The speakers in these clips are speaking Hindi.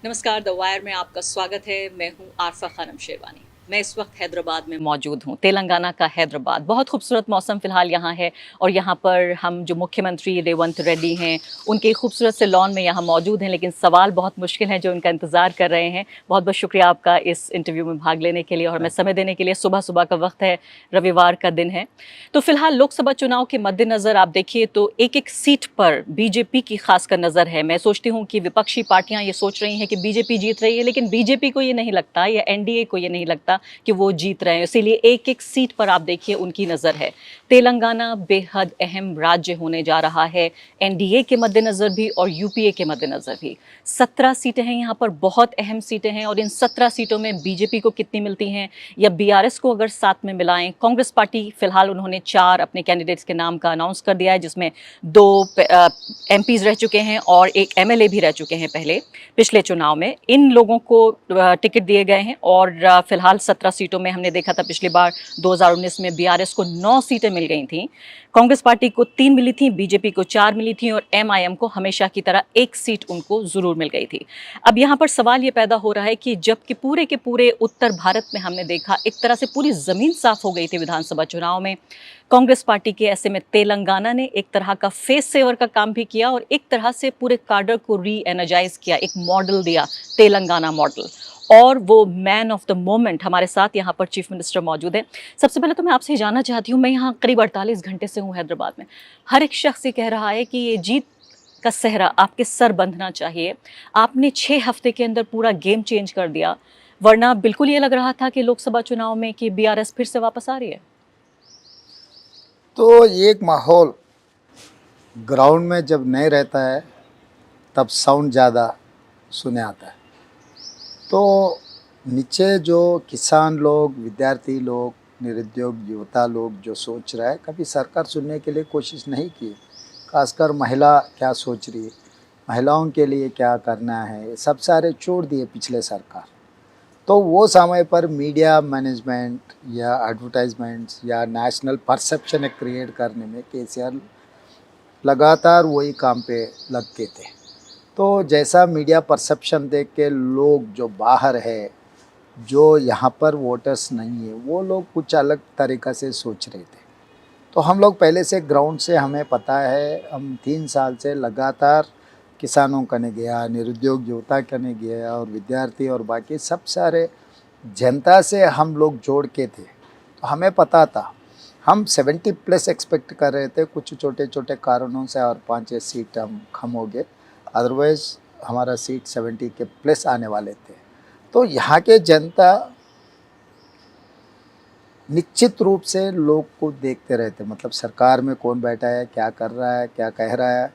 नमस्कार, द वायर में आपका स्वागत है। मैं हूं आरफा खानम शेरवानी। मैं इस वक्त हैदराबाद में मौजूद हूं, तेलंगाना का हैदराबाद। बहुत खूबसूरत मौसम फिलहाल यहाँ है और यहाँ पर हम जो मुख्यमंत्री रेवंत रेड्डी हैं, उनके खूबसूरत से लॉन में यहाँ मौजूद हैं। लेकिन सवाल बहुत मुश्किल हैं जो उनका इंतज़ार कर रहे हैं। बहुत बहुत शुक्रिया आपका इस इंटरव्यू में भाग लेने के लिए और हमें समय देने के लिए। सुबह सुबह का वक्त है, रविवार का दिन है। तो फिलहाल लोकसभा चुनाव के मद्देनज़र आप देखिए तो एक एक सीट पर बीजेपी की खासकर नज़र है। मैं सोचती हूँ कि विपक्षी पार्टियां ये सोच रही हैं कि बीजेपी जीत रही है, लेकिन बीजेपी को ये नहीं लगता या एनडीए को ये नहीं लगता कि वो जीत रहे हैं। इसीलिए एक एक सीट पर आप देखिए उनकी नज़र है। तेलंगाना बेहद अहम राज्य होने जा रहा है, एनडीए के मद्देनज़र भी और यूपीए के मद्देनज़र भी। 17 सीटें हैं यहाँ पर, बहुत अहम सीटें हैं। और इन 17 सीटों में बीजेपी को कितनी मिलती हैं या बीआरएस को अगर साथ में मिलाएं। कांग्रेस पार्टी फिलहाल उन्होंने 4 अपने कैंडिडेट्स के नाम का अनाउंस कर दिया है, जिसमें 2 एमपीज रह चुके हैं और एक एमएलए भी रह चुके हैं पहले पिछले चुनाव में। इन लोगों को टिकट दिए गए हैं और फिलहाल 17 सीटों में हमने देखा था पिछली बार 2019 में बीआरएस को 9 सीटें मिल गई थीं। कांग्रेस पार्टी को 3 मिली थी, बीजेपी को 4 मिली थी और एमआईएम को हमेशा की तरह 1 सीट उनको जरूर मिल गई थी। अब यहाँ पर सवाल ये पैदा हो रहा है कि जबकि पूरे के पूरे उत्तर भारत में हमने देखा एक तरह से पूरी जमीन साफ हो गई थी विधानसभा चुनाव में, कांग्रेस पार्टी के ऐसे में तेलंगाना ने एक तरह का फेस सेवर का काम भी किया और एक तरह से पूरे कार्डर को री एनर्जाइज किया, एक मॉडल दिया, तेलंगाना मॉडल। और वो मैन ऑफ द मोमेंट हमारे साथ यहाँ पर चीफ मिनिस्टर मौजूद है। सबसे पहले तो मैं आपसे जानना चाहती हूँ, मैं यहाँ करीब 48 घंटे से हूँ हैदराबाद में। हर एक शख्स ये कह रहा है कि ये जीत का सेहरा आपके सर बंधना चाहिए। आपने 6 हफ्ते के अंदर पूरा गेम चेंज कर दिया, वरना बिल्कुल ये लग रहा था कि लोकसभा चुनाव में कि बीआरएस फिर से वापस आ रही है। तो एक माहौल ग्राउंड में जब नहीं रहता है तब साउंड ज़्यादा सुने आता है। तो नीचे जो किसान लोग, विद्यार्थी लोग, निरुद्योग युवता लोग जो सोच रहा है, कभी सरकार सुनने के लिए कोशिश नहीं की। खासकर महिला क्या सोच रही है, महिलाओं के लिए क्या करना है, सब सारे छोड़ दिए पिछले सरकार। तो वो समय पर मीडिया मैनेजमेंट या एडवर्टाइजमेंट्स या नेशनल परसेप्शन क्रिएट करने में केसीआर लगातार वही काम पे लग के थे। तो जैसा मीडिया परसेप्शन देख के लोग जो बाहर है, जो यहाँ पर वोटर्स नहीं है, वो लोग कुछ अलग तरीक़ा से सोच रहे थे। तो हम लोग पहले से ग्राउंड से हमें पता है, हम 3 साल से लगातार किसानों कने गया, निरुद्योग युवता कने गया और विद्यार्थी और बाकी सब सारे जनता से हम लोग जोड़ के थे। तो हमें पता था, हम 70 प्लस एक्सपेक्ट कर रहे थे, कुछ छोटे छोटे कारणों से और 5-6 सीट हम कम हो गए, अदरवाइज़ हमारा सीट 70 के प्लस आने वाले थे। तो यहाँ के जनता निश्चित रूप से लोग को देखते रहते, मतलब सरकार में कौन बैठा है, क्या कर रहा है, क्या कह रहा है,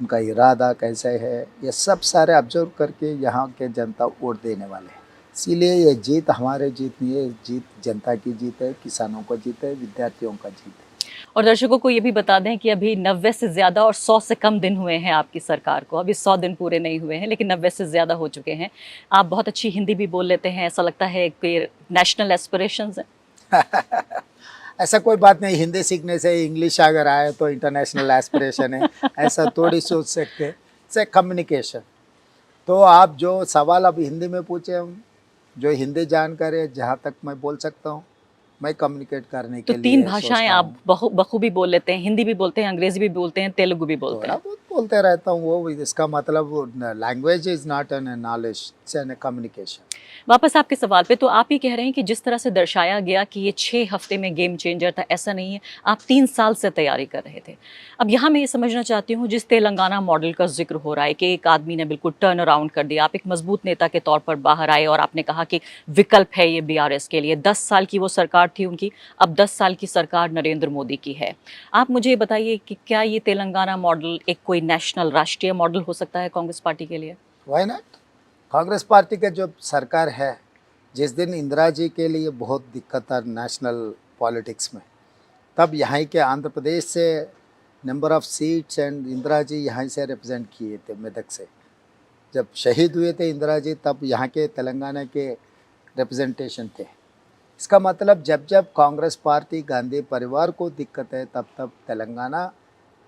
उनका इरादा कैसे है, ये सब सारे ऑब्जर्व करके यहाँ के जनता वोट देने वाले हैं। इसीलिए ये जीत हमारे जीत नहीं है, जीत जनता की जीत है, किसानों का जीत है, विद्यार्थियों का जीत है। और दर्शकों को ये भी बता दें कि अभी 90 से ज़्यादा और 100 से कम दिन हुए हैं आपकी सरकार को। अभी 100 दिन पूरे नहीं हुए हैं, लेकिन 90 से ज़्यादा हो चुके हैं। आप बहुत अच्छी हिंदी भी बोल लेते हैं, ऐसा लगता है कि नेशनल एस्पिरेशंस हैं। ऐसा कोई बात नहीं, हिंदी सीखने से इंग्लिश अगर आए तो इंटरनेशनल एस्पिरेशन है, ऐसा थोड़ी सोच सकते हैं। It's communication. तो आप जो सवाल अब हिंदी में पूछे, हम जो हिंदी जानकार है, जहाँ तक मैं बोल सकता हूँ, मैं कम्युनिकेट करने तो के 3 लिए भाषाएँ सोचता आप हूँ। बखूबी बोल लेते हैं, हिंदी भी बोलते हैं, अंग्रेज़ी भी बोलते हैं, तेलुगु भी बोलते थोड़ा हैं। बहुत बोलते रहता हूँ, वो इसका मतलब language is not an knowledge, it's an communication. वापस आपके सवाल पे, तो आप ही कह रहे हैं कि जिस तरह से दर्शाया गया कि ये 6 हफ्ते में गेम चेंजर था, ऐसा नहीं है। आप 3 साल से तैयारी कर रहे थे। अब यहाँ मैं ये समझना चाहती हूँ, जिस तेलंगाना मॉडल का ज़िक्र हो रहा है कि एक आदमी ने बिल्कुल टर्न अराउंड कर दिया, आप एक मजबूत नेता के तौर पर बाहर आए और आपने कहा कि विकल्प है ये बीआरएस के लिए। 10 साल की वो सरकार थी उनकी, अब 10 साल की सरकार नरेंद्र मोदी की है। आप मुझे बताइए कि क्या ये तेलंगाना मॉडल एक कोई नेशनल, राष्ट्रीय मॉडल हो सकता है कांग्रेस पार्टी के लिए? Why not? कांग्रेस पार्टी का जो सरकार है, जिस दिन इंदिरा जी के लिए बहुत दिक्कत था नेशनल पॉलिटिक्स में, तब यहाँ के आंध्र प्रदेश से number of seats and Indira ji यहाँ से रिप्रेजेंट किए थे मेदक से। जब शहीद हुए थे इंदिरा जी, तब यहाँ के तेलंगाना के रिप्रेजेंटेशन थे। इसका मतलब जब जब कांग्रेस पार्टी, गांधी परिवार को दिक्कत है, तब तब तेलंगाना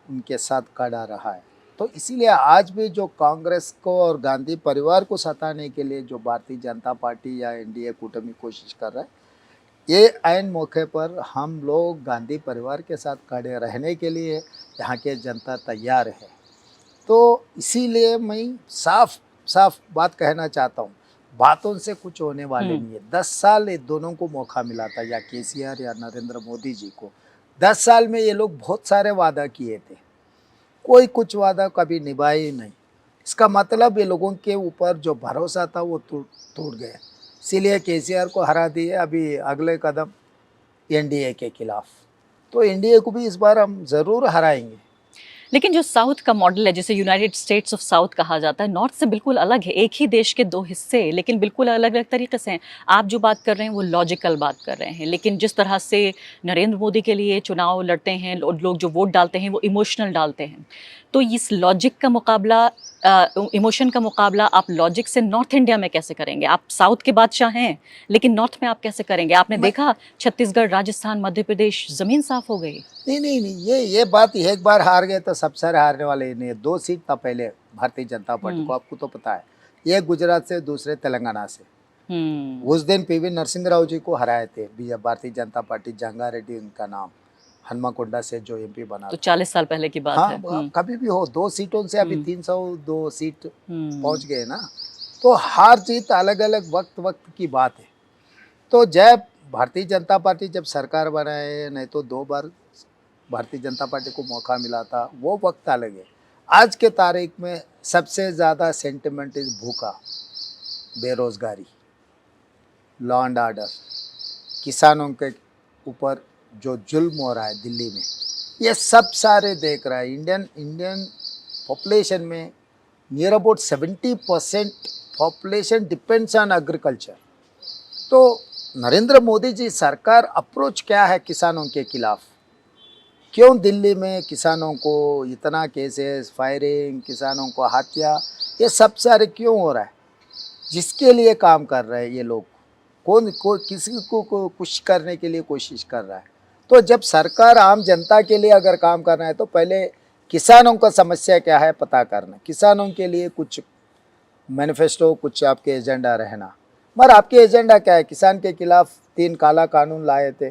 उनके साथ खड़ा रहा है। तो इसीलिए आज भी जो कांग्रेस को और गांधी परिवार को सताने के लिए जो भारतीय जनता पार्टी या एनडीए कूटमी कोशिश कर रहा है, ये ऐन मौके पर हम लोग गांधी परिवार के साथ खड़े रहने के लिए यहाँ के जनता तैयार है। तो इसीलिए मैं साफ साफ बात कहना चाहता हूँ, बातों से कुछ होने वाले नहीं है। 10 साल ये दोनों को मौका मिला था, या केसीआर या नरेंद्र मोदी जी को। 10 साल में ये लोग बहुत सारे वादा किए थे, कोई कुछ वादा कभी निभाए ही नहीं। इसका मतलब ये लोगों के ऊपर जो भरोसा था वो टूट गया। इसीलिए केसीआर को हरा दिए। अभी अगले कदम एनडीए के खिलाफ, तो एनडीए को भी इस बार हम ज़रूर हराएंगे। लेकिन जो साउथ का मॉडल है, जिसे यूनाइटेड स्टेट्स ऑफ साउथ कहा जाता है, नॉर्थ से बिल्कुल अलग है। एक ही देश के दो हिस्से, लेकिन बिल्कुल अलग अलग तरीके से हैं। आप जो बात कर रहे हैं वो लॉजिकल बात कर रहे हैं, लेकिन जिस तरह से नरेंद्र मोदी के लिए चुनाव लड़ते हैं लोग, जो वोट डालते हैं वो इमोशनल डालते हैं। तो इस लॉजिक का मुकाबला, इमोशन का मुकाबला आप लॉजिक से नॉर्थ इंडिया में कैसे करेंगे? आप साउथ के बादशाह हैं, लेकिन नॉर्थ में आप कैसे करेंगे? आपने देखा छत्तीसगढ़, राजस्थान, मध्य प्रदेश, जमीन साफ हो गई। नहीं, ये बात, एक बार हार गए तो सब सारे हारने वाले नहीं है। 2 सीट था पहले भारतीय जनता पार्टी को, आपको तो पता है। एक गुजरात से, दूसरे तेलंगाना से। उस दिन पीवी नरसिंह राव जी को हराए थे भारतीय जनता पार्टी, जंगारेड्डी उनका नाम, हनुमाकोंडा से जो एमपी बना। तो 40 साल पहले की बात है। हाँ, कभी भी हो, 2 सीटों से अभी 302 सीट पहुंच गए ना। तो हार जीत अलग अलग वक्त की बात है। तो जब भारतीय जनता पार्टी जब सरकार बनाए, नहीं तो 2 बार भारतीय जनता पार्टी को मौका मिला था, वो वक्त अलग है। आज के तारीख में सबसे ज़्यादा सेंटिमेंट इज भूखा, बेरोजगारी, लॉ एंड ऑर्डर, किसानों के ऊपर जो जुल्म हो रहा है दिल्ली में, ये सब सारे देख रहा है। इंडियन पॉपुलेशन में near about 70% population depends on agriculture. तो नरेंद्र मोदी जी सरकार अप्रोच क्या है किसानों के खिलाफ? क्यों दिल्ली में किसानों को इतना केसेस, फायरिंग, किसानों को हत्या, ये सब सारे क्यों हो रहा है? जिसके लिए काम कर रहे हैं ये लोग, किसी को कुछ करने के लिए कोशिश कर रहा है। तो जब सरकार आम जनता के लिए अगर काम करना है तो पहले किसानों का समस्या क्या है पता करना, किसानों के लिए कुछ मैनिफेस्टो, कुछ आपके एजेंडा रहना। मगर आपके एजेंडा क्या है? किसान के खिलाफ 3 काला कानून लाए थे,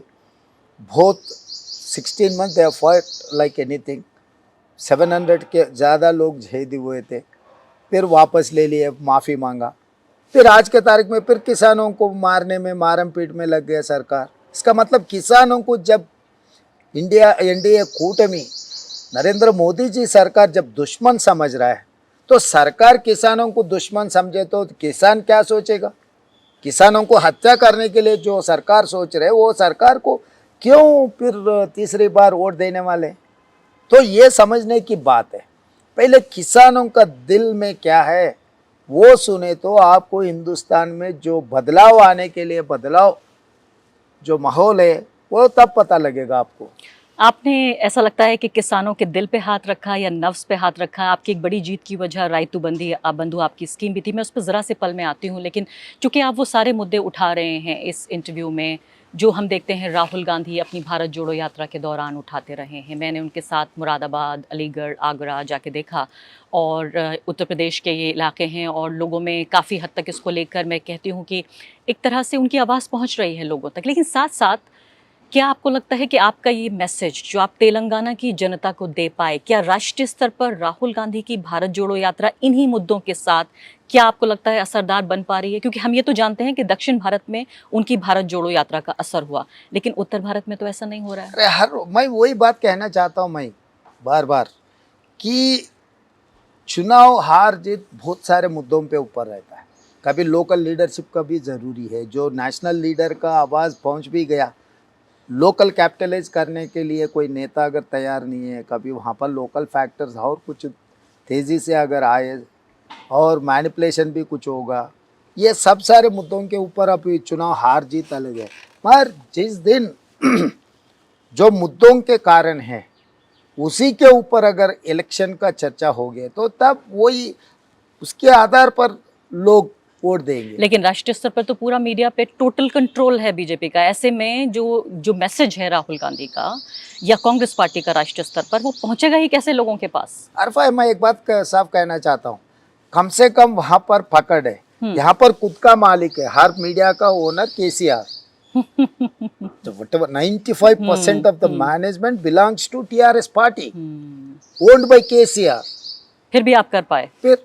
बहुत 16 month they fought like anything, 700 के ज़्यादा लोग शहीद हुए थे, फिर वापस ले लिए, माफ़ी मांगा, फिर आज के तारीख में फिर किसानों को मारने में, मारम पीट में लग गया सरकार। इसका मतलब किसानों को जब एनडीए कूटमी, नरेंद्र मोदी जी सरकार जब दुश्मन समझ रहा है, तो सरकार किसानों को दुश्मन समझे तो किसान क्या सोचेगा? किसानों को हत्या करने के लिए जो सरकार सोच रहे, वो सरकार को क्यों फिर तीसरी बार वोट देने वाले? तो ये समझने की बात है। पहले किसानों का दिल में क्या है वो सुने तो आपको हिंदुस्तान में जो बदलाव आने के लिए, बदलाव जो माहौल है, वो तब पता लगेगा आपको। आपने, ऐसा लगता है कि किसानों के दिल पे हाथ रखा या नफ्स पे हाथ रखा? आपकी एक बड़ी जीत की वजह रायतू बंधु आपकी स्कीम भी थी। मैं उस पर ज़रा से पल में आती हूँ, लेकिन चूंकि आप वो सारे मुद्दे उठा रहे हैं इस इंटरव्यू में, जो हम देखते हैं राहुल गांधी अपनी भारत जोड़ो यात्रा के दौरान उठाते रहे हैं। मैंने उनके साथ मुरादाबाद, अलीगढ़, आगरा जाके देखा, और उत्तर प्रदेश के ये इलाके हैं, और लोगों में काफ़ी हद तक इसको लेकर मैं कहती हूँ कि एक तरह से उनकी आवाज़ पहुँच रही है लोगों तक। लेकिन साथ साथ क्या आपको लगता है कि आपका ये मैसेज जो आप तेलंगाना की जनता को दे पाए, क्या राष्ट्रीय स्तर पर राहुल गांधी की भारत जोड़ो यात्रा इन्हीं मुद्दों के साथ, क्या आपको लगता है असरदार बन पा रही है? क्योंकि हम ये तो जानते हैं कि दक्षिण भारत में उनकी भारत जोड़ो यात्रा का असर हुआ, लेकिन उत्तर भारत में तो ऐसा नहीं हो रहा है। अरे मैं वही बात कहना चाहता हूँ, मैं बार बार, कि चुनाव हार जीत बहुत सारे मुद्दों पे ऊपर रहता है। कभी लोकल लीडरशिप का भी ज़रूरी है। जो नेशनल लीडर का आवाज़ पहुँच भी गया, लोकल कैपिटलाइज करने के लिए कोई नेता अगर तैयार नहीं है, कभी वहाँ पर लोकल फैक्टर्स और कुछ तेज़ी से अगर आए और मैनिपुलेशन भी कुछ होगा, ये सब सारे मुद्दों के ऊपर अभी चुनाव हार जीत अलग है। मगर जिस दिन जो मुद्दों के कारण है उसी के ऊपर अगर इलेक्शन का चर्चा हो गया, तो तब वही उसके आधार पर लोग वोट देंगे। लेकिन राष्ट्रीय स्तर पर तो पूरा मीडिया पे टोटल कंट्रोल है बीजेपी का। ऐसे में जो मैसेज है राहुल गांधी का या कांग्रेस पार्टी का राष्ट्रीय स्तर पर, वो पहुंचेगा ही कैसे लोगों के पास? अरफा, मैं एक बात साफ कहना चाहता हूँ, कम से कम वहां पर पकड़ है, यहाँ पर खुद का मालिक है, हर मीडिया का owner KCR. So whatever 95% of the management belongs to TRS party, owned by KCR. फिर भी आप कर पाए? फिर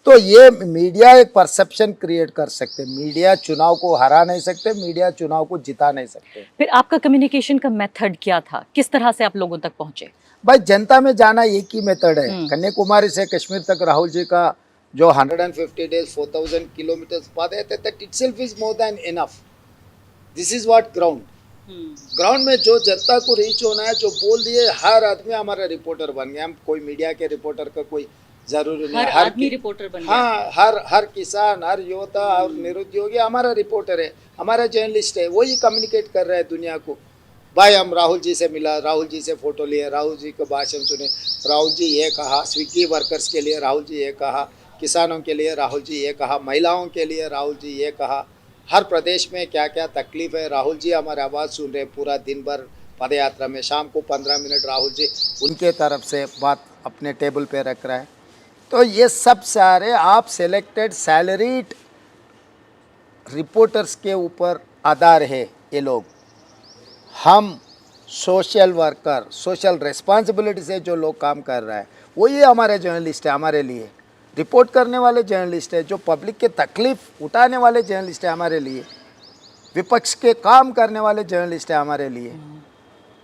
तो ये मीडिया एक परसेप्शन क्रिएट कर सकते, मीडिया चुनाव को हरा नहीं सकते, मीडिया चुनाव को जिता नहीं सकते। फिर आपका कम्युनिकेशन का मेथड क्या था? किस तरह से आप लोगों तक पहुंचे? भाई जनता में जाना एक ही मेथड है। कन्याकुमारी से कश्मीर तक राहुल जी का जो 150 डेज 4000 किलोमीटर पद है, that itself is more than enough. This is what ground. Ground में जो जनता को रीच होना है, जो बोल दिए, हर आदमी हमारा रिपोर्टर बन गया। हम कोई मीडिया के रिपोर्टर का कोई जरूरी नहीं, हर आदमी रिपोर्टर बन गया। हाँ, हर किसान, हर युवता और निरुद्योगी हमारा रिपोर्टर है, हमारा जर्नलिस्ट है। वही कम्युनिकेट कर रहा है दुनिया को। भाई हम राहुल जी से मिला, राहुल जी से फोटो लिए, राहुल जी का भाषण सुने, राहुल जी ये कहा, स्विगी वर्कर्स के लिए राहुल जी ये कहा, किसानों के लिए राहुल जी ये कहा, महिलाओं के लिए राहुल जी ये कहा। हर प्रदेश में क्या क्या तकलीफ है, राहुल जी हमारी आवाज़ सुन रहे पूरा दिन भर पद यात्रा में। शाम को 15 मिनट राहुल जी उनके तरफ से बात अपने टेबल पे रख रहा है। तो ये सब सारे आप सेलेक्टेड सैलरीड रिपोर्टर्स के ऊपर आधार है ये लोग। हम सोशल वर्कर, सोशल रिस्पॉन्सिबिलिटी से जो लोग काम कर रहा है, वो ये हमारे जर्नलिस्ट है, हमारे लिए रिपोर्ट करने वाले जर्नलिस्ट है, जो पब्लिक के तकलीफ उठाने वाले जर्नलिस्ट है हमारे लिए, विपक्ष के काम करने वाले जर्नलिस्ट है हमारे लिए,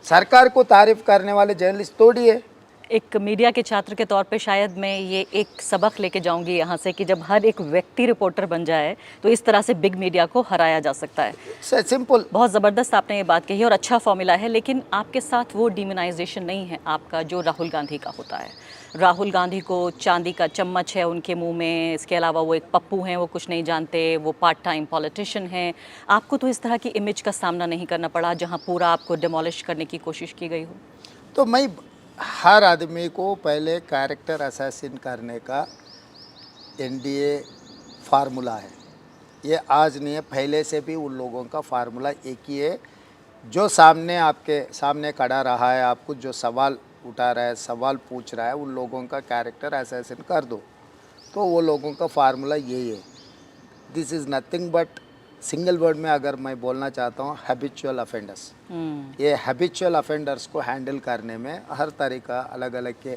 सरकार को तारीफ करने वाले जर्नलिस्ट थोड़ी है। एक मीडिया के छात्र के तौर पे शायद मैं ये एक सबक लेके जाऊंगी यहाँ से कि जब हर एक व्यक्ति रिपोर्टर बन जाए तो इस तरह से बिग मीडिया को हराया जा सकता है। सिंपल। बहुत ज़बरदस्त आपने ये बात कही और अच्छा फॉर्मूला है, लेकिन आपके साथ वो डिमोनाइजेशन नहीं है आपका जो राहुल गांधी का होता है। राहुल गांधी को चांदी का चम्मच है उनके मुंह में, इसके अलावा वो एक पप्पू हैं, वो कुछ नहीं जानते, वो पार्ट टाइम पॉलिटिशियन हैं। आपको तो इस तरह की इमेज का सामना नहीं करना पड़ा जहाँ पूरा आपको डिमोलिश करने की कोशिश की गई हो। तो मैं हर आदमी को पहले कैरेक्टर असैसिन करने का एनडीए फार्मूला है, ये आज नहीं है, पहले से भी उन लोगों का फार्मूला एक ही है। जो सामने आपके सामने खड़ा रहा है, आपको जो सवाल उठा रहा है, सवाल पूछ रहा है, उन लोगों का कैरेक्टर असैसिन कर दो, तो वो लोगों का फार्मूला यही है। This is nothing but, single word में अगर मैं बोलना चाहता हूँ, हैबिचुअल ऑफेंडर्स। ये हैबिचुअल ऑफेंडर्स को हैंडल करने में हर तरीका अलग अलग के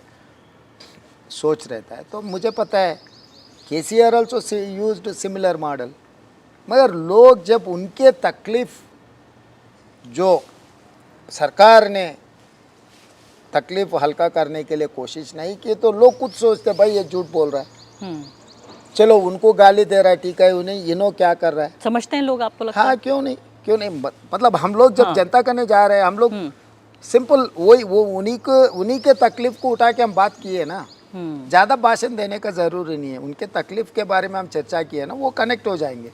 सोच रहता है। तो मुझे पता है KCR also used similar model, मगर लोग जब उनके तकलीफ, जो सरकार ने तकलीफ हल्का करने के लिए कोशिश नहीं की, तो लोग खुद सोचते भाई ये झूठ बोल रहा है, चलो उनको गाली दे रहा है, ठीक है, उन्हें इनो क्या कर रहा है, समझते हैं लोग, आपको लगता है? हाँ, क्यों नहीं, मतलब हम लोग जब जनता करने जा रहे हैं, हम लोग सिंपल वही वो उन्हीं के तकलीफ को उठा के हम बात किए ना। ज़्यादा भाषण देने का ज़रूरी नहीं है, उनके तकलीफ के बारे में हम चर्चा किए ना, वो कनेक्ट हो जाएंगे।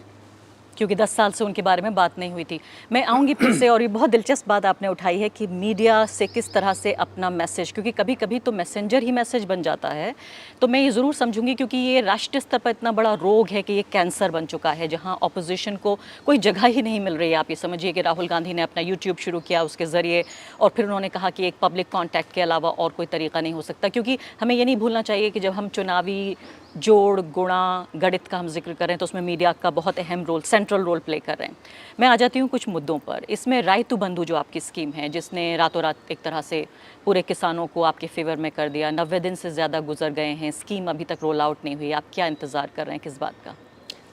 क्योंकि 10 साल से उनके बारे में बात नहीं हुई थी। मैं आऊँगी फिर से, और ये बहुत दिलचस्प बात आपने उठाई है कि मीडिया से किस तरह से अपना मैसेज, क्योंकि कभी कभी तो मैसेंजर ही मैसेज बन जाता है। तो मैं ये ज़रूर समझूंगी, क्योंकि ये राष्ट्रीय स्तर पर इतना बड़ा रोग है कि ये कैंसर बन चुका है, जहाँ ऑपोजिशन को कोई जगह ही नहीं मिल रही है। आप ये समझिए कि राहुल गांधी ने अपना यूट्यूब शुरू किया उसके ज़रिए, और फिर उन्होंने कहा कि एक पब्लिक कॉन्टैक्ट के अलावा और कोई तरीका नहीं हो सकता। क्योंकि हमें ये नहीं भूलना चाहिए कि जब हम चुनावी जोड़ गुणा गणित का हम जिक्र करें तो उसमें मीडिया का बहुत अहम रोल, सेंट्रल रोल प्ले कर रहे हैं। मैं आ जाती हूँ कुछ मुद्दों पर। इसमें रायतु बंधु जो आपकी स्कीम है, जिसने रातों रात एक तरह से पूरे किसानों को आपके फेवर में कर दिया, 90 दिन से ज़्यादा गुजर गए हैं, स्कीम अभी तक रोल आउट नहीं हुई, आप क्या इंतज़ार कर रहे हैं, किस बात का?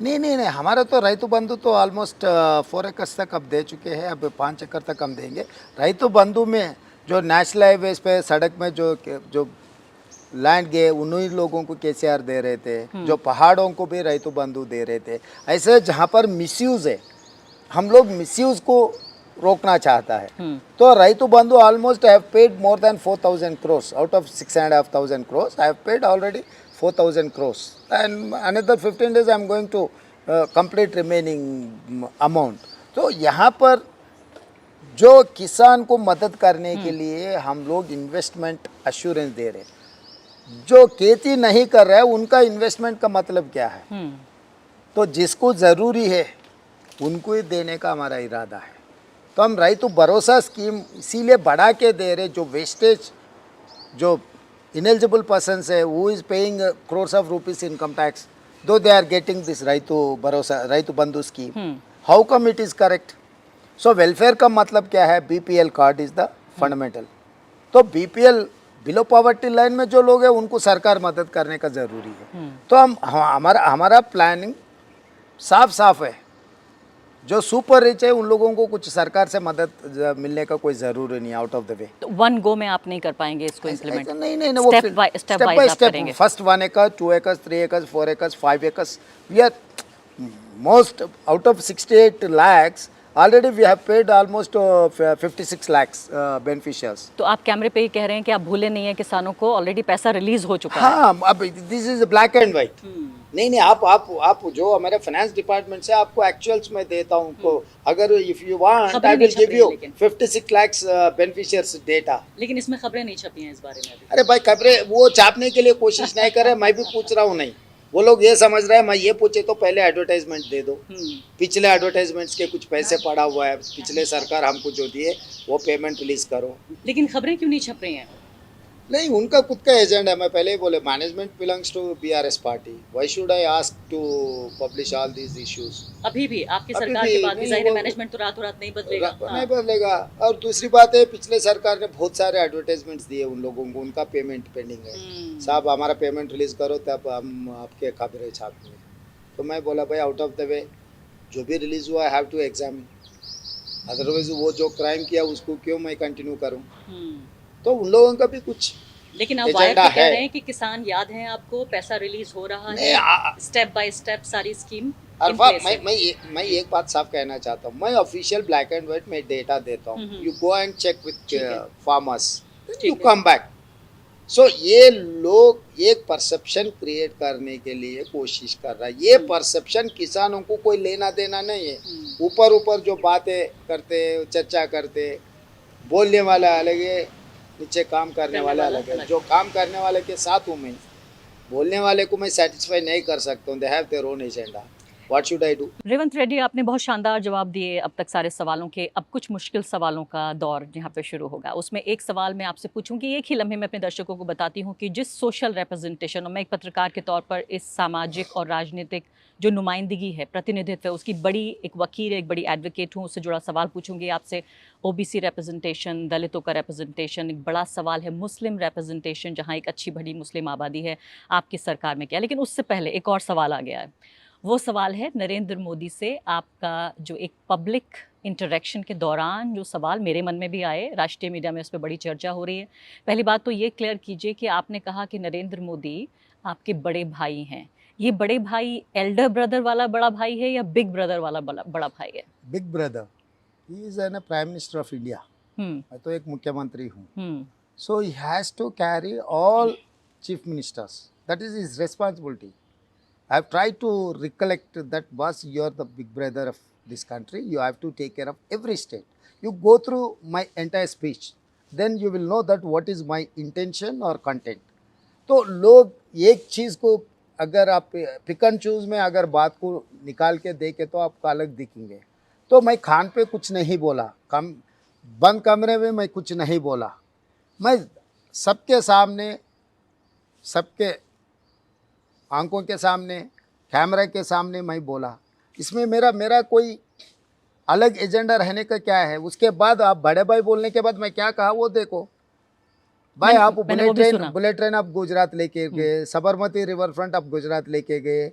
नहीं, हमारा तो रायतु बंधु तो ऑलमोस्ट 4 एकड़ तक अब दे चुके हैं, अब 5 एकड़ तक हम देंगे। रायतु बंधु में जो नेशनल हाईवेज पे सड़क में जो लैंड गए, उन्हीं लोगों को केसीआर दे रहे थे, जो पहाड़ों को भी रायतु बंधु दे रहे थे। ऐसे जहाँ पर मिसयूज़ है, हम लोग मिसयूज़ को रोकना चाहता है। तो रायतु बंधु almost I have paid more than 4000 crores out of 6,500 crores। I have paid already 4000 crores and another 15 days I am going to complete remaining amount। तो यहाँ पर जो किसान को मदद करने के लिए हम लोग इन्वेस्टमेंट अश्योरेंस दे रहे हैं। जो खेती नहीं कर रहा है उनका इन्वेस्टमेंट का मतलब क्या है? तो जिसको ज़रूरी है उनको ही देने का हमारा इरादा है। तो हम रैतु भरोसा स्कीम इसीलिए बढ़ा के दे रहे, जो वेस्टेज जो ineligible persons है who is paying crores of rupees income tax, though they are getting this Raitu Bharosa, Raitu Bandhu scheme. How come it is correct? So welfare का मतलब क्या है? BPL card is the fundamental. तो BPL बिलो पॉवर्टी लाइन में जो लोग हैं उनको सरकार मदद करने का ज़रूरी है। तो हमारा प्लानिंग साफ साफ है। जो सुपर रिच है उन लोगों को कुछ सरकार से मदद मिलने का कोई ज़रूरी नहीं, आउट ऑफ द वे। तो वन गो में आप नहीं कर पाएंगे इसको इम्प्लीमेंट? नहीं, वो स्टेप बाय स्टेप, फर्स्ट 1 एकड़, 2 एकड़, 3 एकड़, 4 एकड़, 5 एकड़। We are most out of 68 lakhs already we have paid almost 56 lakhs beneficiaries. तो आप कैमरे पे ही कह रहे हैं कि आप भूले नहीं है किसानों को, ऑलरेडी पैसा रिलीज हो चुका है। हाँ, अब this is black and white. नहीं, आप जो हमारे फाइनेंस डिपार्टमेंट से आपको एक्चुअल्स में देता हूँ को, अगर if you want I will give you 56 lakhs beneficiaries data. लेकिन इसमें खबरें नहीं छपी हैं इस बारे में अभी। अरे भाई, खबरें वो छापने के लिए कोशिश नहीं करे, मैं भी पूछ रहा हूँ। नहीं, वो लोग ये समझ रहे हैं मैं ये पूछे तो पहले एडवर्टाइजमेंट दे दो। पिछले एडवर्टाइजमेंट्स के कुछ पैसे पड़ा हुआ है, पिछले सरकार हमको जो दिए वो पेमेंट रिलीज करो। लेकिन खबरें क्यों नहीं छप रही हैं? नहीं, उनका खुद का एजेंडा है। मैं पहले ही बोले, management belongs to BRS party, why should I ask to publish all these issues. अभी भी आपकी सरकार के बाद भी जाहिर है मैनेजमेंट तो रातों रात नहीं बदलेगा। नहीं बदलेगा। और दूसरी बात है, पिछले सरकार ने बहुत सारे एडवर्टाइजमेंट्स दिए उन लोगों को, उनका पेमेंट पेंडिंग है। साहब हमारा पेमेंट रिलीज करो तब हम आपके खबरें छापेंगे। तो मैं बोला भाई, आउट ऑफ द वे जो भी रिलीज हुआ हैव टू एग्जामिन, अदरवाइज वो जो क्राइम किया उसको क्यों मैं कंटिन्यू करूँ। तो उन लोगों का भी कुछ, लेकिन आप वायर पे कह रहे हैं कि किसान याद है आपको, पैसा रिलीज हो रहा है स्टेप बाय स्टेप सारी स्कीम। अल्फा, मैं एक बात साफ कहना चाहता हूँ, मैं ऑफिशियल ब्लैक एंड व्हाइट में डेटा देता हूँ। You go and check with farmers, you come back. So ये लोग एक परसेप्शन क्रिएट करने के लिए कोशिश कर रहा है। ये परसेप्शन किसानों को कोई लेना देना नहीं है। ऊपर जो बातें करते, चर्चा करते, बोलने वाला अलग है, नीचे काम करने वाला अलग है। जो काम करने वाले के साथ हूँ मैं, बोलने वाले को मैं सेटिस्फाई नहीं कर सकता हूँ। They have their own agenda, what should I do. Revanth Reddy, आपने बहुत शानदार जवाब दिए अब तक सारे सवालों के। अब कुछ मुश्किल सवालों का दौर यहाँ पे शुरू होगा। उसमें एक सवाल मैं आपसे पूछूंगी, एक ही लम्हे में अपने दर्शकों को बताती हूँ कि जिस सोशल रिप्रेजेंटेशन, और मैं एक पत्रकार के तौर पर इस सामाजिक और राजनीतिक जो नुमाइंदगी है, प्रतिनिधित्व है, उसकी बड़ी एक वकील, एक बड़ी एडवोकेट हूँ, उससे जुड़ा सवाल पूछूंगी आपसे। ओबीसी रिप्रेजेंटेशन, दलितों का रिप्रेजेंटेशन, एक बड़ा सवाल है मुस्लिम रिप्रेजेंटेशन, जहाँ एक अच्छी बड़ी मुस्लिम आबादी है, आपकी सरकार में क्या। लेकिन उससे पहले एक और सवाल आ गया है। वो सवाल है नरेंद्र मोदी से आपका जो एक पब्लिक इंटरेक्शन के दौरान जो सवाल मेरे मन में भी आए, राष्ट्रीय मीडिया में उस पर बड़ी चर्चा हो रही है। पहली बात तो ये क्लियर कीजिए कि आपने कहा कि नरेंद्र मोदी आपके बड़े भाई हैं। ये बड़े भाई एल्डर ब्रदर वाला बड़ा भाई है या बिग ब्रदर वाला बड़ा भाई है? Big brother, he is an prime minister of India. मैं तो एक मुख्यमंत्री हूँ। So he has to carry all chief ministers, that is his responsibility. I have tried to recollect that, boss, you are the big brother of this country. You have to take care of every state. You go through my entire speech, then you will know that what is my intention or content. तो लोग एक चीज़ को अगर आप पिक एंड चूज़ में अगर बात को निकाल के देखें तो आपको अलग दिखेंगे। तो मैं खान पे कुछ नहीं बोला, बंद कमरे में मैं कुछ नहीं बोला। मैं सबके सामने, सबके आंखों के सामने, कैमरा के सामने मैं बोला। इसमें मेरा कोई अलग एजेंडा रहने का क्या है। उसके बाद आप बड़े भाई बोलने के बाद मैं क्या कहा वो देखो भाई। आप बुलेट ट्रेन आप गुजरात लेके गए, साबरमती रिवर फ्रंट आप गुजरात लेके गए,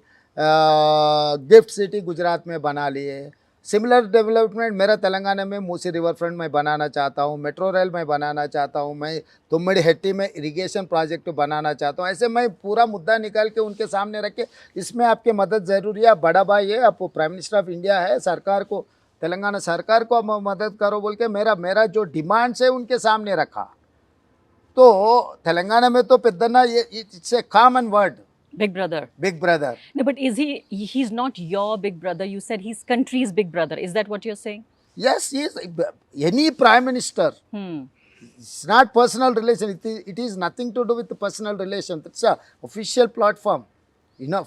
गिफ्ट सिटी गुजरात में बना लिए। सिमिलर डेवलपमेंट मेरा तेलंगाना में मूसी रिवर फ्रंट में बनाना चाहता हूँ, मेट्रो रेल में बनाना चाहता हूँ, मैं तुम्मड़ी में इरिगेशन प्रोजेक्ट बनाना चाहता हूँ। ऐसे मैं पूरा मुद्दा निकाल के उनके सामने रख के, इसमें आपकी मदद ज़रूरी है, आप बड़ा भाई है, आप प्राइम मिनिस्टर ऑफ इंडिया है, सरकार को, तेलंगाना सरकार को मदद करो बोल के मेरा जो डिमांड्स है उनके सामने रखा। तो तेलंगाना में तो पेद्दना, ये it's a common word, big brother. No, but he's not your big brother. You said he's country's big brother. Is that what you're saying? Yes, he is. Any prime minister, it's not personal relation. It is nothing to do with the personal relation. It's a official platform,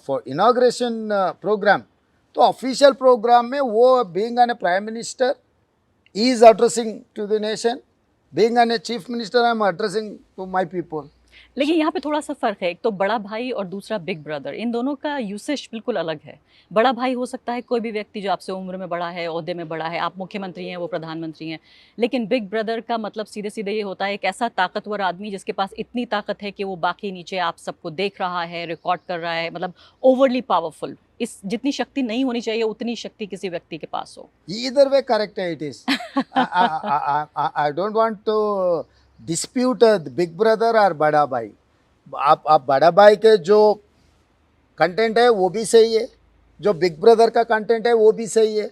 for inauguration program. तो ऑफिशियल प्रोग्राम में वो being an prime minister he is addressing to the nation, being an chief minister I am addressing to my people. लेकिन यहाँ पे थोड़ा सा फ़र्क है, एक तो बड़ा भाई और दूसरा बिग ब्रदर, इन दोनों का यूसेज बिल्कुल अलग है। बड़ा भाई हो सकता है कोई भी व्यक्ति जो आपसे उम्र में बड़ा है, ओहदे में बड़ा है, आप मुख्यमंत्री हैं, वो प्रधानमंत्री हैं। लेकिन बिग ब्रदर का मतलब सीधे-सीधे ये होता है एक ऐसा ताकतवर आदमी जिसके पास इतनी ताकत है कि वो बाकी नीचे आप सबको देख रहा है, रिकॉर्ड कर रहा है, मतलब ओवरली पावरफुल। इस जितनी शक्ति नहीं होनी चाहिए उतनी शक्ति किसी व्यक्ति के पास हो। Either way, correct it is. I don't want to dispute the big brother or बड़ा भाई। आप बड़ा भाई के जो कंटेंट है वो भी सही है, जो बिग ब्रदर का कंटेंट है वो भी सही है।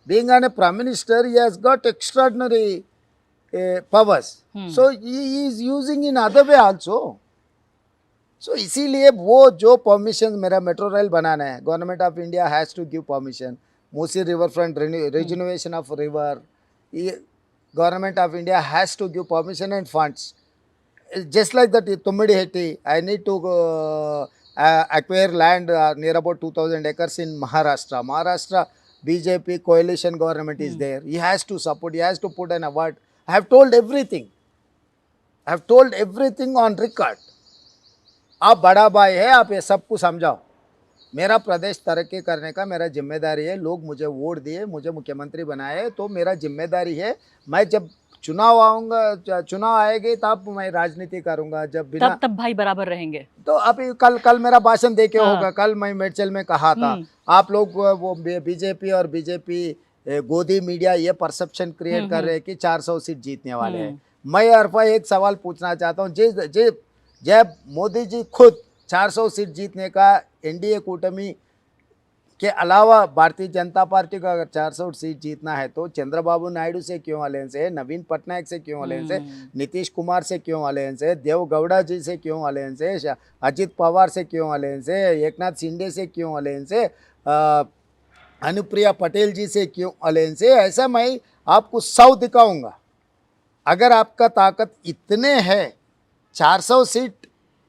Being a prime minister, he has got extraordinary powers. So he is using in other way also. So इसीलिए वो जो परमिशन मेरा मेट्रो रेल बनाना है, government of India has to give permission. Musi river front reservation of river, government of India has to give permission and funds. Just like that Tummidi I need to acquire land near about 2,000 acres in Maharashtra. Maharashtra BJP coalition government is there. He has to support, he has to put an award. I have told everything. I have told everything on record. आप बड़ा भाई है, आप ये सब कुछ समझाओ। मेरा प्रदेश तरक्की करने का मेरा जिम्मेदारी है। लोग मुझे वोट दिए, मुझे मुख्यमंत्री बनाए, तो मेरा जिम्मेदारी है। मैं जब चुनाव आऊँगा, चुनाव आएगी तब मैं राजनीति करूँगा। जब बिना तब भाई बराबर रहेंगे। तो अभी कल मेरा भाषण देके होगा। कल मैं मेडचल में कहा था, आप लोग वो बीजेपी और बीजेपी गोदी मीडिया ये परसेप्शन क्रिएट कर रहे हैं कि 400 सीट जीतने वाले हैं। मैं अरफा एक सवाल पूछना चाहता हूँ, जब मोदी जी खुद 400 सीट जीतने का एनडीए कूटमी के अलावा भारतीय जनता पार्टी का अगर 400 सीट जीतना है तो चंद्रबाबू नायडू से क्यों अलायंस है, नवीन पटनायक से क्यों अलायंस है, नीतीश कुमार से क्यों अलायंस है, देवगौड़ा जी से क्यों अलायंस है, अजित पवार से क्यों अलायंस है, एकनाथ शिंदे से क्यों अलायंस है, अनुप्रिया पटेल जी से क्यों अलायंस है? ऐसा मैं आपको 100 दिखाऊंगा। अगर आपका ताकत इतने है, 400 seat